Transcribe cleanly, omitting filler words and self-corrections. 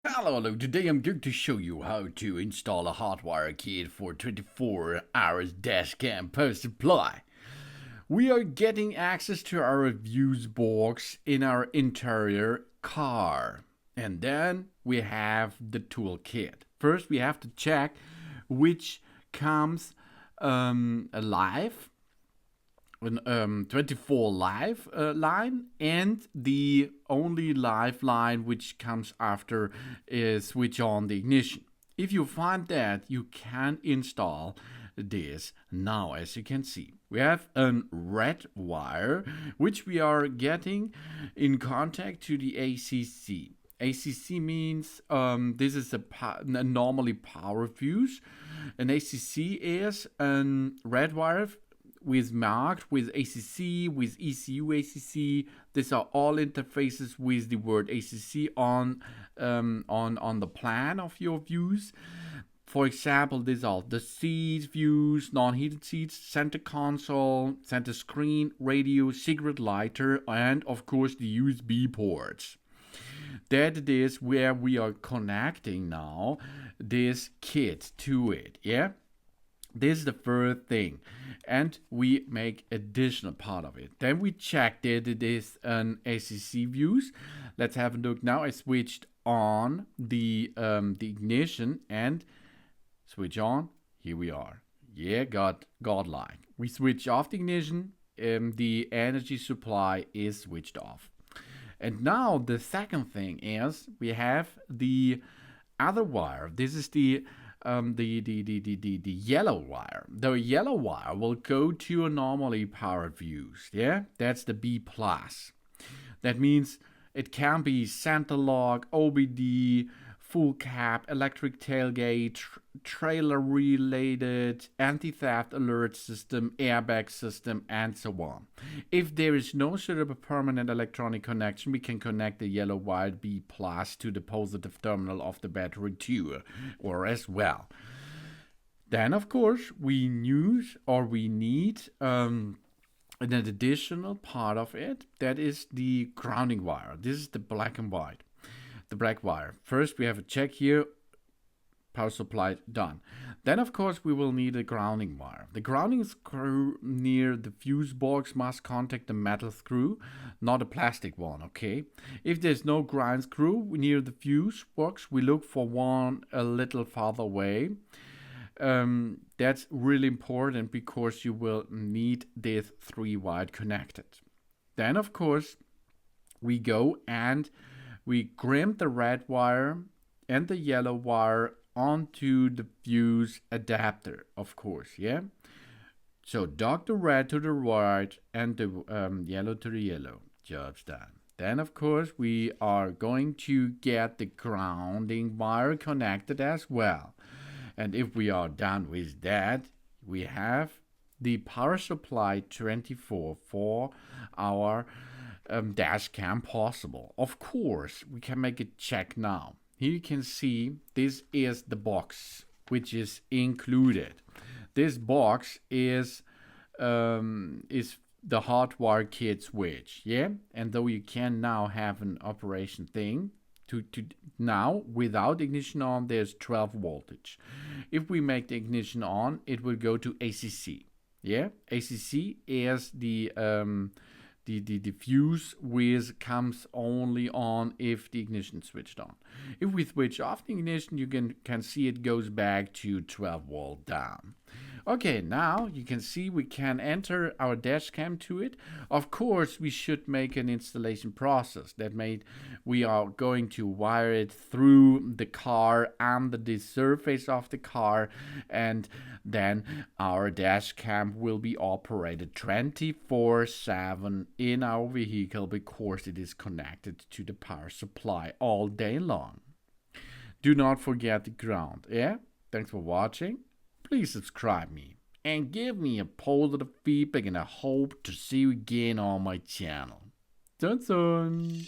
Hello, today I'm going to show you how to install a hotwire kit for 24 hours dash cam power supply. We are getting access to our reviews box in our interior car. And then we have the toolkit. First, we have to check which comes alive 24 live line, and the only live line which comes after is switch on the ignition. If you find that, you can install this now. As you can see, we have a red wire which we are getting in contact to the ACC. ACC means this is a normally power fuse. An ACC is a red wire with marked with ACC, with ECU ACC. These are all interfaces with the word ACC on the plan of your views. For example, these are the seats, views, non-heated seats, center console, center screen, radio, cigarette lighter, and of course the USB ports. That is where we are connecting now this kit to it. Yeah. This is the first thing, and we make additional part of it. Then we check that it is an ACC views. Let's have a look now. I switched on the ignition and switch on. Here we are. Yeah, godlike. We switch off the ignition. The energy supply is switched off. And now the second thing is we have the other wire. This is the yellow wire. The yellow wire will go to a normally powered fuse. Yeah, that's the B plus. That means it can be center lock, OBD, full cap, electric tailgate, trailer related, anti-theft alert system, airbag system, and so on. If there is no suitable permanent electronic connection, we can connect the yellow wire B plus to the positive terminal of the battery too, or as well. Then, of course, we need an additional part of it, that is the grounding wire. This is the black and white. The black wire. First, we have a check here. Power supply done. Then, of course, we will need a grounding wire. The grounding screw near the fuse box must contact the metal screw, not a plastic one, okay? If there's no ground screw near the fuse box, we look for one a little farther away. That's really important because you will need this 3-wire connected. Then, of course, we go and we crimp the red wire and the yellow wire onto the fuse adapter, of course, yeah? So dock the red to the right and the yellow to the yellow. Job's done. Then, of course, we are going to get the grounding wire connected as well. And if we are done with that, we have the power supply 24 for our dash cam possible. Of course, we can make a check now. Here you can see this is the box which is included. This box is the hotwire kit switch, yeah. And though you can now have an operation thing to now without ignition on, there's 12 voltage. If we make the ignition on, it will go to ACC. Yeah, ACC is the fuse which comes only on if the ignition switched on. If we switch off the ignition, you can see it goes back to 12 volt down. Okay, now you can see we can enter our dash cam to it. Of course, we should make an installation process. That made we are going to wire it through the car and the surface of the car, and then our dash cam will be operated 24/7 in our vehicle because it is connected to the power supply all day long. Do not forget the ground. Yeah? Thanks for watching. Please subscribe me and give me a positive feedback, and I hope to see you again on my channel. Dun dun!